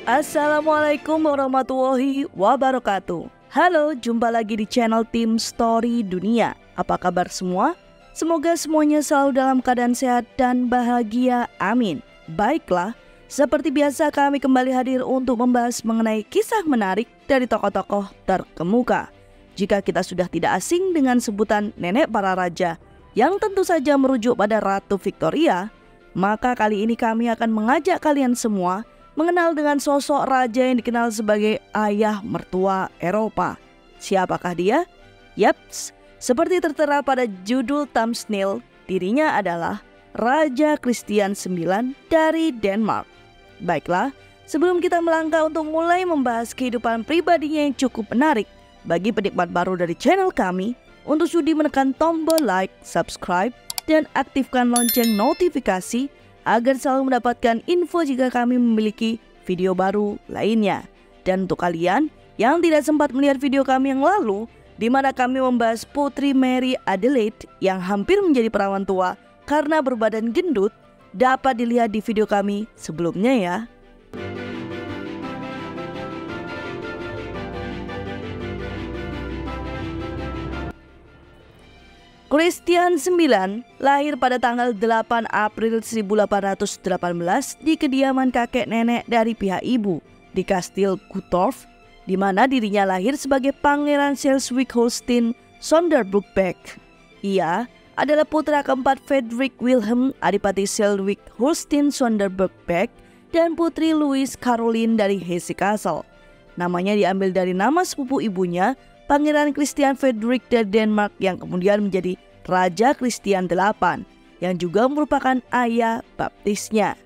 Assalamualaikum warahmatullahi wabarakatuh. Halo, jumpa lagi di channel Tim Story Dunia. Apa kabar semua? Semoga semuanya selalu dalam keadaan sehat dan bahagia, amin. Baiklah, seperti biasa kami kembali hadir untuk membahas mengenai kisah menarik dari tokoh-tokoh terkemuka. Jika kita sudah tidak asing dengan sebutan nenek para raja, yang tentu saja merujuk pada Ratu Victoria, maka kali ini kami akan mengajak kalian semua mengenal dengan sosok raja yang dikenal sebagai ayah mertua Eropa. Siapakah dia? Yaps, seperti tertera pada judul thumbnail, dirinya adalah Raja Christian IX dari Denmark. Baiklah, sebelum kita melangkah untuk mulai membahas kehidupan pribadinya yang cukup menarik, bagi penikmat baru dari channel kami, untuk sudi menekan tombol like, subscribe, dan aktifkan lonceng notifikasi agar selalu mendapatkan info jika kami memiliki video baru lainnya. Dan untuk kalian yang tidak sempat melihat video kami yang lalu, di mana kami membahas Putri Mary Adelaide yang hampir menjadi perawan tua karena berbadan gendut, dapat dilihat di video kami sebelumnya ya. Christian IX lahir pada tanggal 8 April 1818 di kediaman kakek nenek dari pihak ibu di Kastil Guttorp, di mana dirinya lahir sebagai Pangeran Schleswig-Holstein Sonderburg-Beck. Ia adalah putra keempat Frederick Wilhelm Adipati Schleswig-Holstein Sonderburg-Beck dan putri Louise Caroline dari Hesse-Kassel. Namanya diambil dari nama sepupu ibunya, Pangeran Christian Frederick dari Denmark, yang kemudian menjadi Raja Christian VIII, yang juga merupakan ayah baptisnya.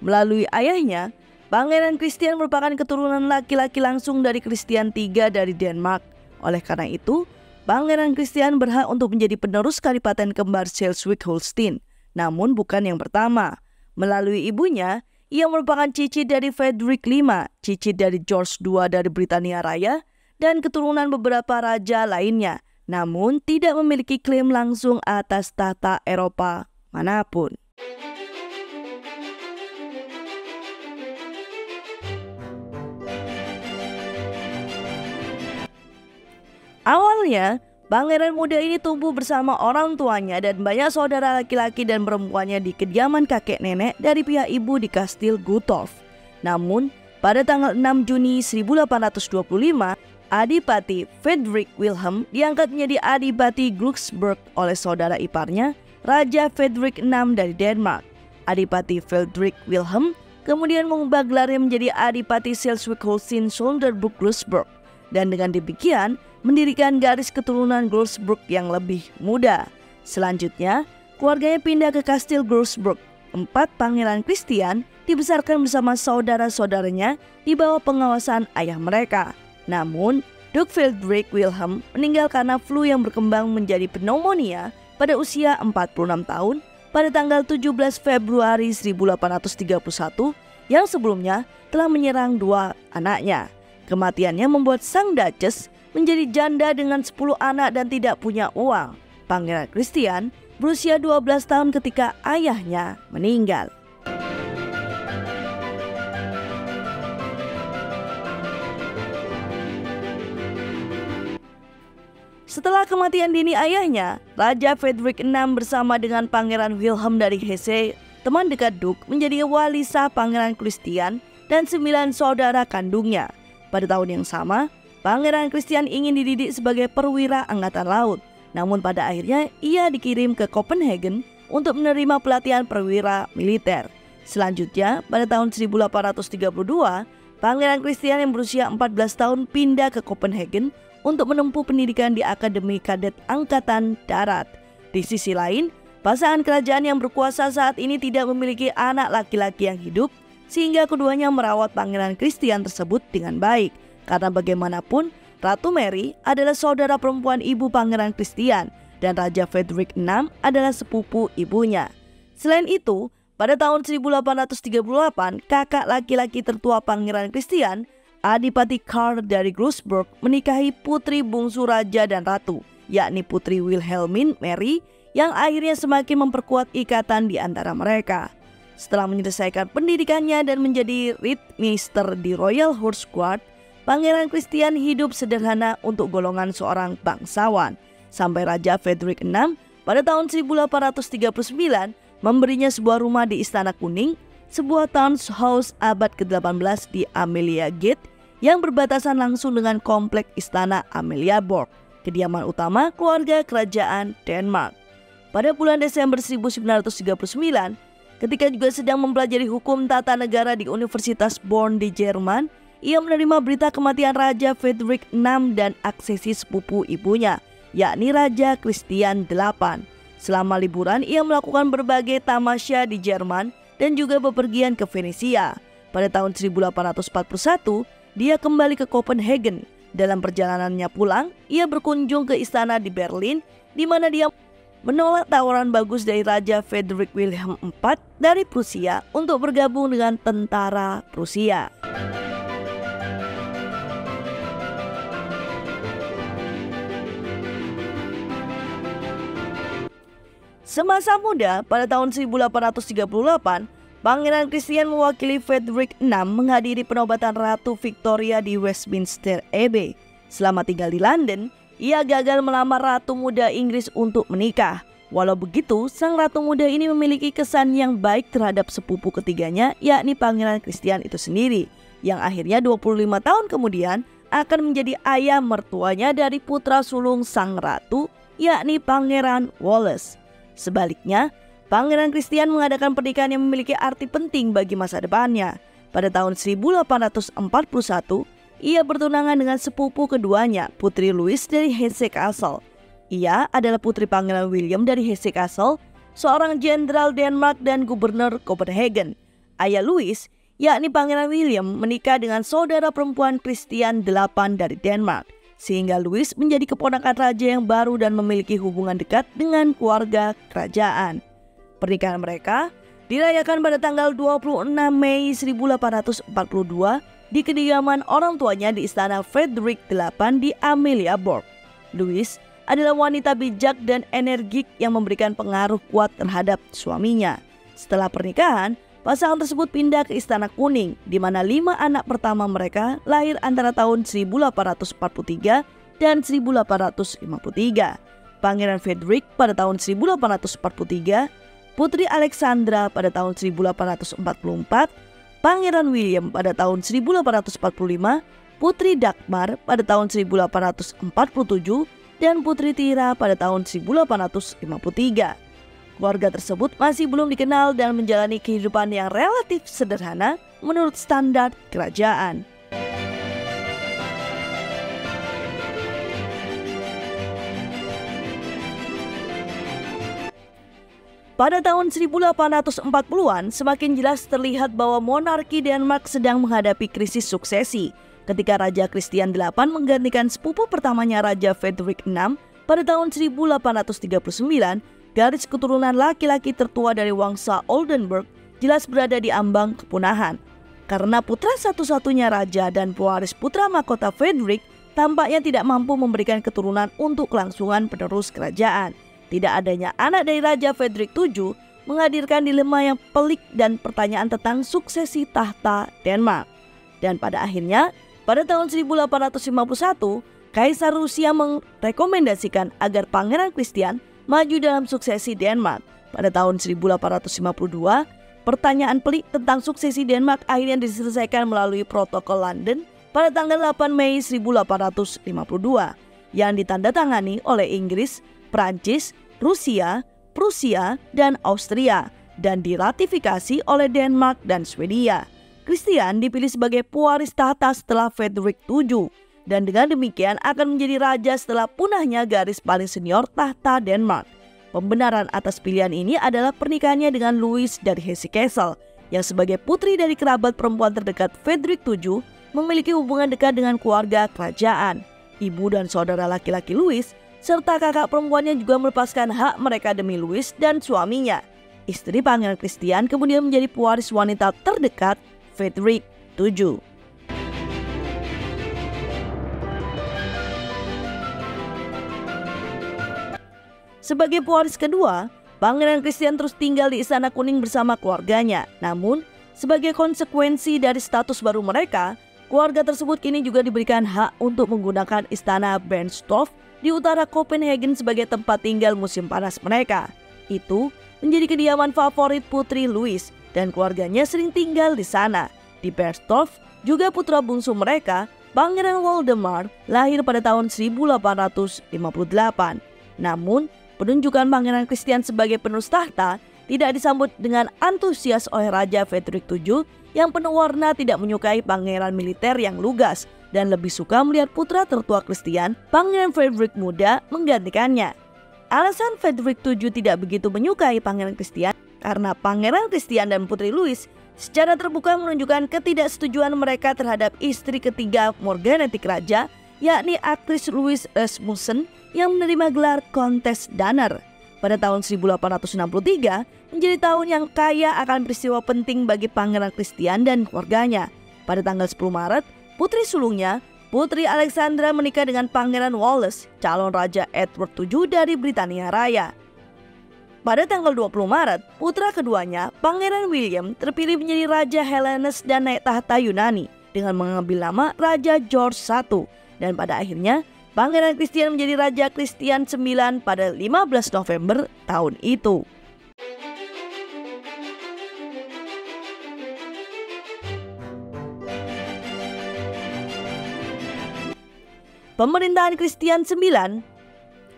Melalui ayahnya, Pangeran Christian merupakan keturunan laki-laki langsung dari Christian III dari Denmark. Oleh karena itu, Pangeran Christian berhak untuk menjadi penerus Kadipaten Kembar Schleswig-Holstein, namun bukan yang pertama. Melalui ibunya, ia merupakan cicit dari Frederick V, cicit dari George II dari Britania Raya, dan keturunan beberapa raja lainnya, namun tidak memiliki klaim langsung atas tahta Eropa manapun. Awalnya, pangeran muda ini tumbuh bersama orang tuanya dan banyak saudara laki-laki dan perempuannya di kediaman kakek nenek dari pihak ibu di Kastil Guttorp. Namun, pada tanggal 6 Juni 1825, Adipati Frederick Wilhelm diangkat menjadi Adipati Glücksburg oleh saudara iparnya, Raja Frederick VI dari Denmark. Adipati Frederick Wilhelm kemudian mengubah gelarnya menjadi Adipati Schleswig-Holstein Sonderburg-Glücksburg, dan dengan demikian mendirikan garis keturunan Glücksburg yang lebih muda. Selanjutnya, keluarganya pindah ke Kastil Glücksburg. 4 pangeran Christian dibesarkan bersama saudara-saudaranya di bawah pengawasan ayah mereka. Namun, Duke Frederick Wilhelm meninggal karena flu yang berkembang menjadi pneumonia pada usia 46 tahun pada tanggal 17 Februari 1831 yang sebelumnya telah menyerang 2 anaknya. Kematiannya membuat sang Duchess menjadi janda dengan 10 anak dan tidak punya uang. Pangeran Christian berusia 12 tahun ketika ayahnya meninggal. Setelah kematian dini ayahnya, Raja Frederick VI bersama dengan Pangeran Wilhelm dari Hesse, teman dekat Duke, menjadi wali sah Pangeran Christian dan 9 saudara kandungnya. Pada tahun yang sama, Pangeran Christian ingin dididik sebagai perwira angkatan laut. Namun pada akhirnya ia dikirim ke Copenhagen untuk menerima pelatihan perwira militer. Selanjutnya, pada tahun 1832, Pangeran Christian yang berusia 14 tahun pindah ke Copenhagen untuk menempuh pendidikan di Akademi Kadet Angkatan Darat. Di sisi lain, pasangan kerajaan yang berkuasa saat ini tidak memiliki anak laki-laki yang hidup, sehingga keduanya merawat Pangeran Christian tersebut dengan baik. Karena bagaimanapun, Ratu Mary adalah saudara perempuan ibu Pangeran Christian, dan Raja Frederick VI adalah sepupu ibunya. Selain itu, pada tahun 1838, kakak laki-laki tertua Pangeran Christian, Adipati Karl dari Glücksburg, menikahi putri bungsu raja dan ratu, yakni Putri Wilhelmine Mary, yang akhirnya semakin memperkuat ikatan di antara mereka. Setelah menyelesaikan pendidikannya dan menjadi Rittmeister di Royal Horse Guard, Pangeran Christian hidup sederhana untuk golongan seorang bangsawan. Sampai Raja Frederick VI pada tahun 1839 memberinya sebuah rumah di Istana Kuning, sebuah townhouse abad ke-18 di Amelia Gate yang berbatasan langsung dengan komplek Istana Amaliaborg, kediaman utama keluarga kerajaan Denmark. Pada bulan Desember 1939, ketika juga sedang mempelajari hukum tata negara di Universitas Bonn di Jerman, ia menerima berita kematian Raja Frederick VI dan aksesi sepupu ibunya, yakni Raja Christian VIII. Selama liburan, ia melakukan berbagai tamasya di Jerman dan juga bepergian ke Venesia. Pada tahun 1841, dia kembali ke Copenhagen. Dalam perjalanannya pulang, ia berkunjung ke istana di Berlin, di mana dia menolak tawaran bagus dari Raja Frederick Wilhelm IV dari Prusia untuk bergabung dengan tentara Prusia. Semasa muda, pada tahun 1838, Pangeran Christian mewakili Frederick VI menghadiri penobatan Ratu Victoria di Westminster Abbey. Selama tinggal di London, ia gagal melamar Ratu Muda Inggris untuk menikah. Walau begitu, sang Ratu Muda ini memiliki kesan yang baik terhadap sepupu ketiganya, yakni Pangeran Christian itu sendiri, yang akhirnya 25 tahun kemudian akan menjadi ayah mertuanya dari putra sulung sang ratu, yakni Pangeran Wallace. Sebaliknya, Pangeran Christian mengadakan pernikahan yang memiliki arti penting bagi masa depannya. Pada tahun 1841, ia bertunangan dengan sepupu keduanya, Putri Louise dari Hesse Castle. Ia adalah putri Pangeran William dari Hesse Castle, seorang jenderal Denmark dan gubernur Copenhagen. Ayah Louise, yakni Pangeran William, menikah dengan saudara perempuan Christian VIII dari Denmark, sehingga Louis menjadi keponakan raja yang baru dan memiliki hubungan dekat dengan keluarga kerajaan. Pernikahan mereka dirayakan pada tanggal 26 Mei 1842 di kediaman orang tuanya di Istana Frederick VIII di Amaliaborg. Louis adalah wanita bijak dan energik yang memberikan pengaruh kuat terhadap suaminya. Setelah pernikahan, pasangan tersebut pindah ke Istana Kuning, di mana 5 anak pertama mereka lahir antara tahun 1843 dan 1853. Pangeran Frederick pada tahun 1843, Putri Alexandra pada tahun 1844, Pangeran William pada tahun 1845, Putri Dagmar pada tahun 1847, dan Putri Tira pada tahun 1853. Keluarga tersebut masih belum dikenal dan menjalani kehidupan yang relatif sederhana menurut standar kerajaan. Pada tahun 1840-an, semakin jelas terlihat bahwa monarki Denmark sedang menghadapi krisis suksesi ketika Raja Christian VIII menggantikan sepupu pertamanya Raja Frederick VI pada tahun 1839. Garis keturunan laki-laki tertua dari Wangsa Oldenburg jelas berada di ambang kepunahan. Karena putra satu-satunya raja dan pewaris putra mahkota Frederick tampaknya tidak mampu memberikan keturunan untuk kelangsungan penerus kerajaan. Tidak adanya anak dari Raja Frederick VII menghadirkan dilema yang pelik dan pertanyaan tentang suksesi tahta Denmark. Dan pada akhirnya, pada tahun 1851, Kaisar Rusia merekomendasikan agar Pangeran Christian maju dalam suksesi Denmark. Pada tahun 1852, pertanyaan pelik tentang suksesi Denmark akhirnya diselesaikan melalui Protokol London pada tanggal 8 Mei 1852 yang ditandatangani oleh Inggris, Prancis, Rusia, Prusia, dan Austria dan diratifikasi oleh Denmark dan Swedia. Christian dipilih sebagai pewaris tahta setelah Frederick VII dan dengan demikian akan menjadi raja setelah punahnya garis paling senior tahta Denmark. Pembenaran atas pilihan ini adalah pernikahannya dengan Louise dari Hesse Castle yang sebagai putri dari kerabat perempuan terdekat Frederick VII memiliki hubungan dekat dengan keluarga kerajaan. Ibu dan saudara laki-laki Louise serta kakak perempuannya juga melepaskan hak mereka demi Louis dan suaminya. Istri Pangeran Christian kemudian menjadi pewaris wanita terdekat Frederick VII. Sebagai pewaris kedua, Pangeran Christian terus tinggal di Istana Kuning bersama keluarganya. Namun, sebagai konsekuensi dari status baru mereka, keluarga tersebut kini juga diberikan hak untuk menggunakan Istana Bernstorff di utara Copenhagen sebagai tempat tinggal musim panas mereka. Itu menjadi kediaman favorit Putri Louis dan keluarganya sering tinggal di sana. Di Bernstorff, juga putra bungsu mereka, Pangeran Waldemar, lahir pada tahun 1858. Namun, penunjukan Pangeran Christian sebagai penerus tahta tidak disambut dengan antusias oleh Raja Frederick VII yang penuh warna tidak menyukai pangeran militer yang lugas dan lebih suka melihat putra tertua Christian, Pangeran Frederick Muda, menggantikannya. Alasan Frederick VII tidak begitu menyukai Pangeran Christian karena Pangeran Christian dan Putri Louis secara terbuka menunjukkan ketidaksetujuan mereka terhadap istri ketiga Morganetic Raja, yakni aktris Louise Rasmussen yang menerima gelar Countess Danner. Pada tahun 1863 menjadi tahun yang kaya akan peristiwa penting bagi Pangeran Christian dan keluarganya. Pada tanggal 10 Maret, putri sulungnya, Putri Alexandra, menikah dengan Pangeran Wallace, calon Raja Edward VII dari Britania Raya. Pada tanggal 20 Maret, putra keduanya, Pangeran William, terpilih menjadi Raja Hellenes dan naik tahta Yunani dengan mengambil nama Raja George I. Dan pada akhirnya, Pangeran Christian menjadi Raja Christian IX pada 15 November tahun itu. Pemerintahan Christian IX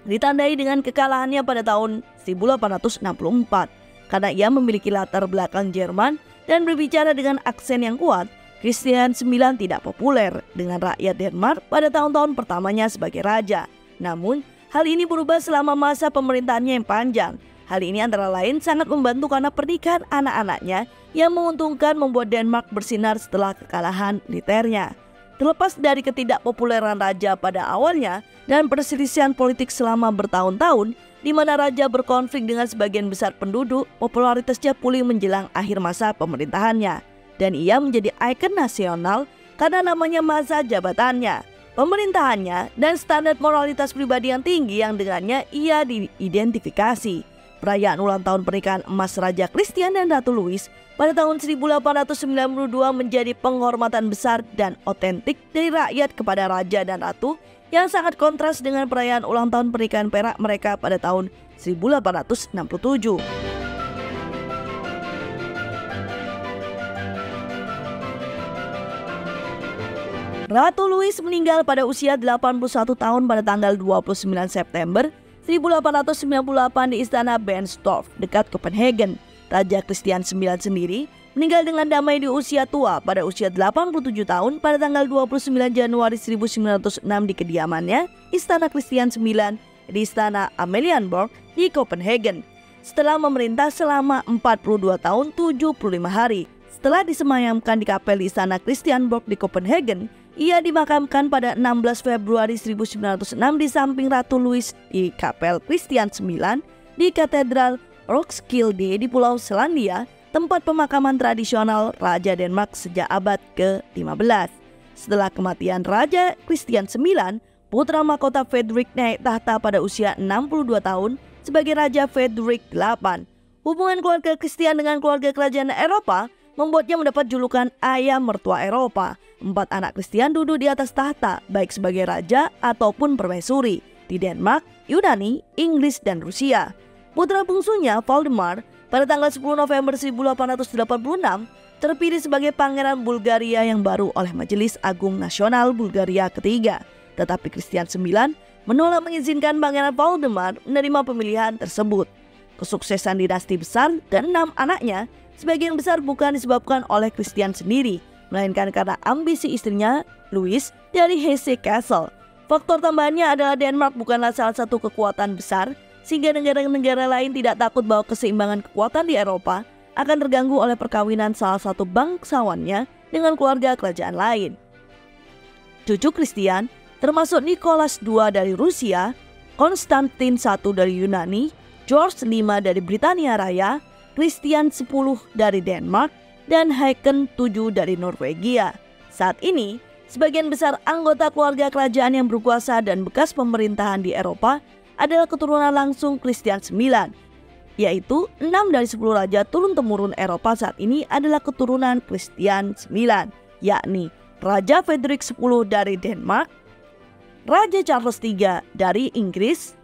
ditandai dengan kekalahannya pada tahun 1864 karena ia memiliki latar belakang Jerman dan berbicara dengan aksen yang kuat. Christian IX tidak populer dengan rakyat Denmark pada tahun-tahun pertamanya sebagai raja. Namun, hal ini berubah selama masa pemerintahannya yang panjang. Hal ini antara lain sangat membantu karena pernikahan anak-anaknya yang menguntungkan membuat Denmark bersinar setelah kekalahan militernya. Terlepas dari ketidakpopuleran raja pada awalnya dan perselisihan politik selama bertahun-tahun, di mana raja berkonflik dengan sebagian besar penduduk, popularitasnya pulih menjelang akhir masa pemerintahannya. Dan ia menjadi ikon nasional karena namanya masa jabatannya, pemerintahannya, dan standar moralitas pribadi yang tinggi yang dengannya ia diidentifikasi. Perayaan ulang tahun pernikahan emas Raja Christian dan Ratu Louis pada tahun 1892 menjadi penghormatan besar dan otentik dari rakyat kepada Raja dan Ratu yang sangat kontras dengan perayaan ulang tahun pernikahan perak mereka pada tahun 1867. Ratu Louis meninggal pada usia 81 tahun pada tanggal 29 September 1898 di Istana Bernstorff dekat Copenhagen. Raja Christian IX sendiri meninggal dengan damai di usia tua pada usia 87 tahun pada tanggal 29 Januari 1906 di kediamannya Istana Christian IX di Istana Amalienborg di Copenhagen. Setelah memerintah selama 42 tahun 75 hari. Setelah disemayamkan di kapel di Istana Christianborg di Copenhagen, ia dimakamkan pada 16 Februari 1906 di samping Ratu Louis di Kapel Christian IX di Katedral Roskilde di Pulau Selandia, tempat pemakaman tradisional Raja Denmark sejak abad ke-15. Setelah kematian Raja Christian IX, putra mahkota Frederick naik tahta pada usia 62 tahun sebagai Raja Frederick VIII. Hubungan keluarga Christian dengan keluarga kerajaan Eropa membuatnya mendapat julukan ayah mertua Eropa. 4 anak Christian duduk di atas tahta, baik sebagai raja ataupun permaisuri, di Denmark, Yunani, Inggris, dan Rusia. Putra bungsunya, Valdemar, pada tanggal 10 November 1886, terpilih sebagai Pangeran Bulgaria yang baru oleh Majelis Agung Nasional Bulgaria ketiga. Tetapi Christian IX menolak mengizinkan Pangeran Valdemar menerima pemilihan tersebut. Kesuksesan dinasti besar dan 6 anaknya sebagian besar bukan disebabkan oleh Christian sendiri, melainkan karena ambisi istrinya, Louis, dari Hesse Castle. Faktor tambahannya adalah Denmark bukanlah salah satu kekuatan besar, sehingga negara-negara lain tidak takut bahwa keseimbangan kekuatan di Eropa akan terganggu oleh perkawinan salah satu bangsawannya dengan keluarga kerajaan lain. Cucu Christian, termasuk Nicholas II dari Rusia, Konstantin I dari Yunani, George V dari Britania Raya, Christian X dari Denmark, dan Haakon VII dari Norwegia. Saat ini, sebagian besar anggota keluarga kerajaan yang berkuasa dan bekas pemerintahan di Eropa adalah keturunan langsung Christian IX. yaitu 6 dari 10 raja turun-temurun Eropa saat ini adalah keturunan Christian IX, yakni Raja Frederick X dari Denmark, Raja Charles III dari Inggris,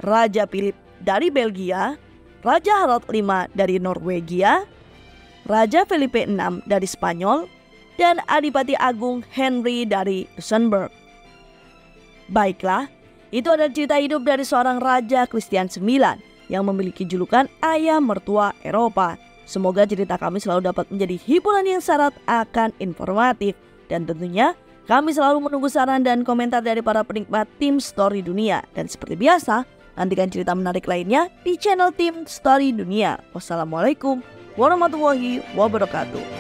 Raja Philip dari Belgia, Raja Harald V dari Norwegia, Raja Felipe VI dari Spanyol, dan Adipati Agung Henry dari Luxembourg. Baiklah, itu adalah cerita hidup dari seorang Raja Christian IX yang memiliki julukan ayah mertua Eropa. Semoga cerita kami selalu dapat menjadi hiburan yang syarat akan informatif. Dan tentunya kami selalu menunggu saran dan komentar dari para penikmat Tim Story Dunia. Dan seperti biasa, nantikan cerita menarik lainnya di channel Tim Story Dunia. Wassalamualaikum warahmatullahi wabarakatuh.